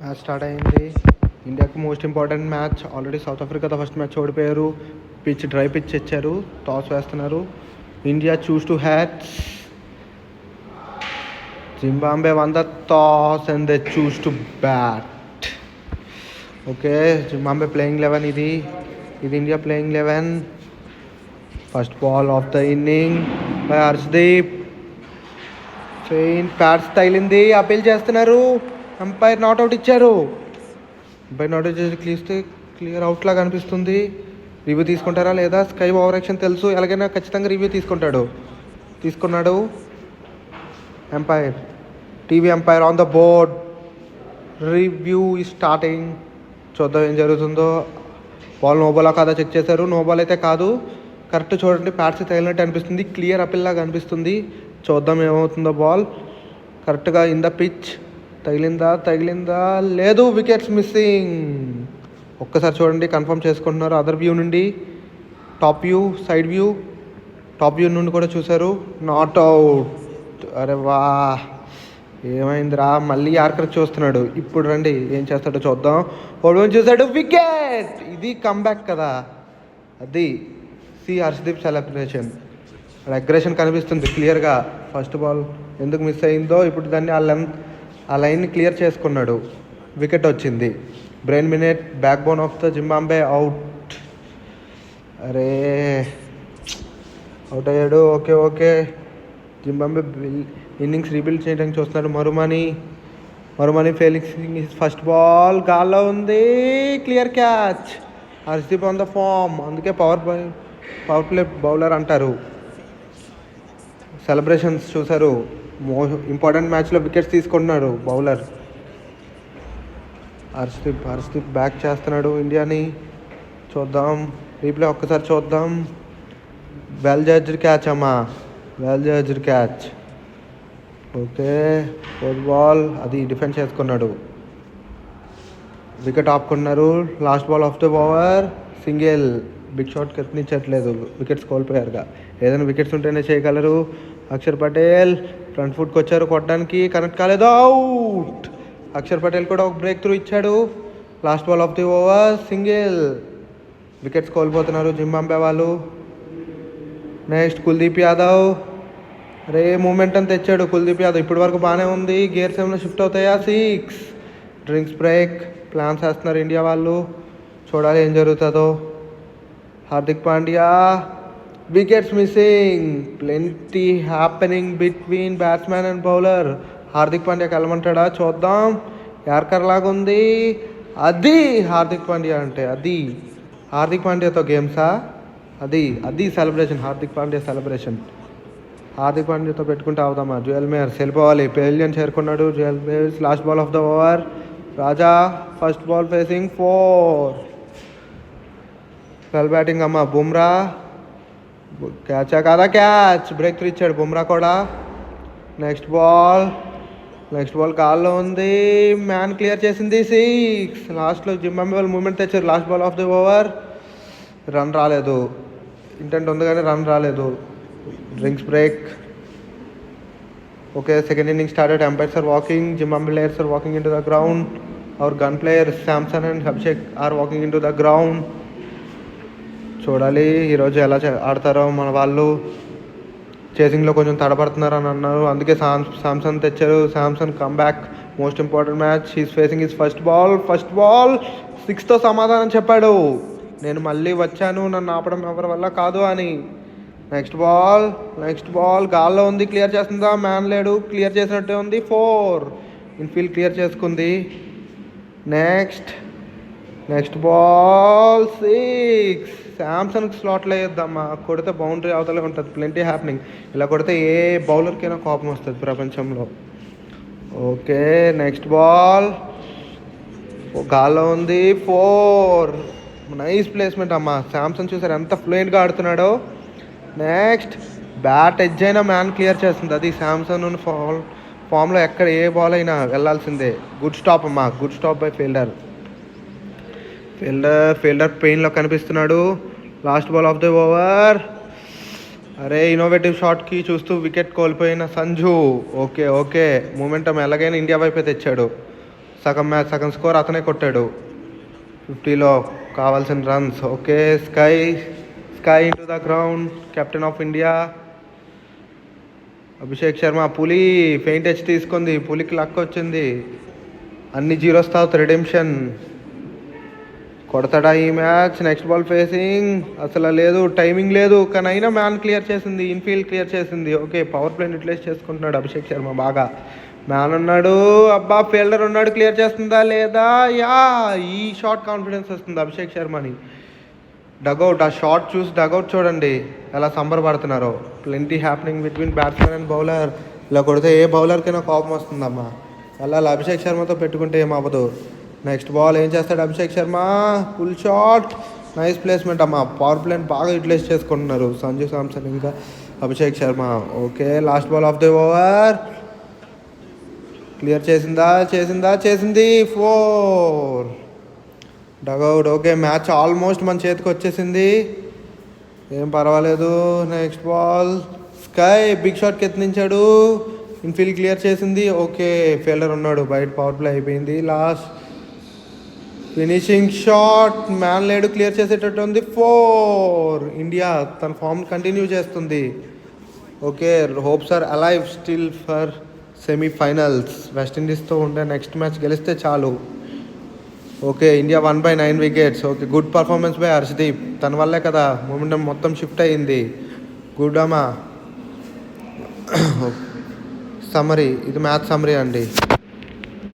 Match start అయింది. ఇండియాకి most important match. Already south ఆఫ్రికాతో ఫస్ట్ మ్యాచ్ ఓడిపోయారు. పిచ్ డ్రై పిచ్ ఇచ్చారు. టాస్ వేస్తున్నారు. India choose to hatch. Zimbabwe won the toss and they choose to bat. Okay, Zimbabwe playing 11 ఇది India playing 11. First ball of the inning by Harshdeep. Pads తగిలింది. Appeal చేస్తున్నారు. Umpire not out ఇచ్చారు. Umpire not out చేసి clear out లాగా అనిపిస్తుంది. Review తీసుకుంటారా లేదా? Sky over action తెలుసు, ఎలాగైనా ఖచ్చితంగా రివ్యూ తీసుకున్నాడు. Umpire, TV umpire on the board. Review ఈ స్టార్టింగ్. చూద్దాం ఏం జరుగుతుందో. బాల్ నో బాలా కాదా చెక్ చేశారు. నో బాల్ అయితే కాదు. కరెక్ట్ చూడండి, ప్యాడ్స్ తగిలినట్టు అనిపిస్తుంది. క్లియర్ అపీల్ లాగా అనిపిస్తుంది. చూద్దాం ఏమవుతుందో. బాల్ కరెక్ట్గా ఇన్ ద పిచ్. తగిలిందా లేదు. Wickets missing. ఒక్కసారి చూడండి, కన్ఫర్మ్ చేసుకుంటున్నారు. అదర్ వ్యూ నుండి, top view, side view, top view నుండి కూడా చూశారు. Not out. అరే వా, ఏమైందిరా? మళ్ళీ యార్కర్ చూస్తున్నాడు. ఇప్పుడు రండి ఏం చేస్తాడో చూద్దాం. ఓడిపోయి చూశాడు, వికెట్. ఇది కమ్బ్యాక్ కదా. అది హర్షదీప్ సెలబ్రేషన్. అగ్రెషన్ కనిపిస్తుంది క్లియర్గా. ఫస్ట్ బాల్ ఎందుకు మిస్ అయిందో ఇప్పుడు దాన్ని ఆ లైన్ని క్లియర్ చేసుకున్నాడు. వికెట్ వచ్చింది. Brain minute, backbone of the Zimbabwe out. అరే, అవుట్ అయ్యాడు. ఓకే. జింబాబ్వే ఇన్నింగ్స్ రీబిల్డ్ చేయడానికి చూస్తున్నాడు. మరుమని ఫెయిలింగ్ ఫస్ట్ బాల్ గాల్లో ఉంది. Clear catch. Harshdeep on the form. అందుకే పవర్ ప్లే బౌలర్ అంటారు. సెలబ్రేషన్స్ చూశారు. ఇంపార్టెంట్ మ్యాచ్లో వికెట్స్ తీసుకుంటున్నారు బౌలర్. హర్షదీప్ బ్యాక్ చేస్తున్నాడు ఇండియాని. చూద్దాం రీప్లే ఒక్కసారి చూద్దాం. వెల్ జడ్జ్డ్ క్యాచ్ అమ్మా, well judged catch. Okay, fourth ball అది డిఫెండ్ చేసుకున్నాడు. వికెట్ ఆపుకున్నారు. Last ball of the over, single. Big shot కనిపించట్లేదు. వికెట్స్ కోల్పోయారుగా. ఏదైనా వికెట్స్ ఉంటేనే చేయగలరు. అక్షర్ పటేల్ ఫ్రంట్ ఫుట్కి వచ్చారు కొట్టడానికి, కనెక్ట్ కాలేదు. అవుట్. అక్షర్ పటేల్ కూడా ఒక బ్రేక్ త్రూ ఇచ్చాడు. Last ball of the over, single. Wickets కోల్పోతున్నారు జింబాబ్వే వాళ్ళు. నెక్స్ట్ కుల్దీప్ యాదవ్. రే మూమెంటం తెచ్చాడు కుల్దీప్ యాదవ్. ఇప్పటి వరకు బాగానే ఉంది. గేర్ 7లో షిఫ్ట్ అవుతాయా? 6. డ్రింక్స్ బ్రేక్ ప్లాన్స్ వేస్తున్నారు ఇండియా వాళ్ళు. చూడాలి ఏం జరుగుతుందో. Hardik Pandya, wickets missing. Plenty happening between batsmen and bowler. Hardik పాండ్యాకి వెళ్ళమంటాడా? చూద్దాం. యార్కర్ లాగా ఉంది. అది హార్దిక్ పాండ్యా అంటే అది హార్దిక్ పాండ్యాతో గేమ్సా? అది సెలబ్రేషన్. హార్దిక్ పాండ్యా సెలబ్రేషన్. హార్దిక్ పాండ్యాతో పెట్టుకుంటే అవుదామా? జుయల్ మేయర్స్ వెళ్ళిపోవాలి. పెవిలియన్ చేరుకున్నాడు జుయల్ Myers. Last ball of the over, Raza first ball facing 4. Well batting అమ్మా. బుమ్రా క్యాచా కాదా? క్యాచ్. బ్రేక్ త్రూ ఇచ్చాడు బుమ్రా కూడా. నెక్స్ట్ బాల్ గాల్లో ఉంది. మ్యాన్ క్లియర్ చేసింది. 6. లాస్ట్లో జింబాబ్వే వాళ్ళు మూమెంట్ తెచ్చారు. Last ball of the over, run రాలేదు. ఇంటెంట్ ఉంది కానీ రన్ రాలేదు. Drinks break. Okay, second inning started. Umpires are walking. Zimbabwe players are walking into the ground. Our gun players Samson and Abhishek are walking into the ground. చూడాలి ఈరోజు ఎలా ఆడతారో మన వాళ్ళు. చేసింగ్లో కొంచెం తడబడుతున్నారు అని అన్నారు, అందుకే శాంసన్ తెచ్చారు. Samson comeback, most important match. He's facing his first ball 6తో సమాధానం చెప్పాడు. నేను మళ్ళీ వచ్చాను, నన్ను ఆపడం ఎవరి వల్ల కాదు అని. నెక్స్ట్ బాల్ గాల్లో ఉంది. క్లియర్ చేస్తుందా? మ్యాన్ లేడు. క్లియర్ చేసినట్టే ఉంది. 4. ఇన్ఫీల్డ్ క్లియర్ చేసుకుంది. Next ball 6. శాంసన్కి స్లాట్లో వేద్దామా? కొడితే బౌండరీ అవతలే ఉంటుంది. Plenty happening. ఇలా కొడితే ఏ బౌలర్కైనా కోపం వస్తుంది ప్రపంచంలో. ఓకే, నెక్స్ట్ బాల్ గాల్లో ఉంది. 4. నైస్ ప్లేస్మెంట్ అమ్మా. శాంసన్ చూసారు ఎంత ఫ్లూయెంట్గా ఆడుతున్నాడో. నెక్స్ట్ బ్యాట్ ఎడ్జ్ అయినా మ్యాన్ క్లియర్ చేస్తుంది. అది శాంసన్ ఫామ్లో ఎక్కడ ఏ బాల్ అయినా వెళ్ళాల్సిందే. గుడ్ స్టాప్ అమ్మా, గుడ్ స్టాప్ బై ఫీల్డర్ పెయిన్లో కనిపిస్తున్నాడు. Last ball of the over, అరే ఇన్నోవేటివ్ షాట్కి చూస్తూ వికెట్ కోల్పోయిన సంజు. ఓకే మూమెంటం ఎలాగైనా ఇండియా వైపే తెచ్చాడు. సగం మ్యాచ్ సగం స్కోర్ అతనే కొట్టాడు 50లో కావాల్సిన runs. Okay, sky into the ground, captain of India Abhishek Sharma. పులి ఫెయింట్ టచ్ తీసుకుంది, పులికి లక్ వచ్చింది. అన్ని జీరోస్ తర్వాత రిడెంప్షన్. కొడతాడా ఈ మ్యాచ్? నెక్స్ట్ బాల్ ఫేసింగ్ అసలు లేదు, టైమింగ్ లేదు, కానీ అయినా మ్యాన్ క్లియర్ చేసింది, ఇన్ఫీల్డ్ క్లియర్ చేసింది. ఓకే, పవర్ ప్లేని యూటిలైజ్ చేసుకుంటున్నాడు అభిషేక్ శర్మ బాగా. మ్యాన్ ఉన్నాడు, అబ్బా ఫీల్డర్ ఉన్నాడు, క్లియర్ చేస్తుందా లేదా? యా, ఈ షాట్ కాన్ఫిడెన్స్ వస్తుంది అభిషేక్ శర్మని. డగౌట్, ఆ షాట్ చూసి డగౌట్ చూడండి ఎలా సంబరపడుతున్నారో. Plenty happening between batsmen and bowler. ఇలా కొడితే ఏ బౌలర్కైనా కోపం వస్తుందమ్మా. అలా అభిషేక్ శర్మతో పెట్టుకుంటే ఏమవ్వదు. నెక్స్ట్ బాల్ ఏం చేస్తాడు Abhishek Sharma? Full shot, nice placement అమ్మా. పవర్ ప్లేని బాగా యూటిలైజ్ చేసుకుంటున్నారు సంజు శాంసన్ ఇంకా Abhishek Sharma. Okay, last ball of the over. Clear చేసింది 4 డగౌట్. ఓకే, మ్యాచ్ ఆల్మోస్ట్ మన చేతికి వచ్చేసింది, ఏం పర్వాలేదు. నెక్స్ట్ బాల్ స్కై బిగ్ షాట్కి ఎత్తించాడు, ఇన్ఫీల్డ్ క్లియర్ చేసింది. ఓకే, ఫీల్డర్ ఉన్నాడు బయట, పవర్ ప్లే అయిపోయింది. లాస్ట్ ఫినిషింగ్ షాట్, మ్యాన్ లేడు, క్లియర్ చేసేటట్టు ఉంది. 4 ఇండియా తన ఫామ్ కంటిన్యూ చేస్తుంది. Okay, hopes are alive still for semifinals. వెస్టిండీస్తో ఉండే నెక్స్ట్ మ్యాచ్ గెలిస్తే చాలు. Okay, India 1/9 wickets. Okay, good performance by Harshdeep, తన వల్లే కదా మొమెంటం మొత్తం షిఫ్ట్ అయ్యింది. గుడ్ అమ్మా. సమ్మరీ, ఇది మ్యాచ్ సమ్మరీ అండి.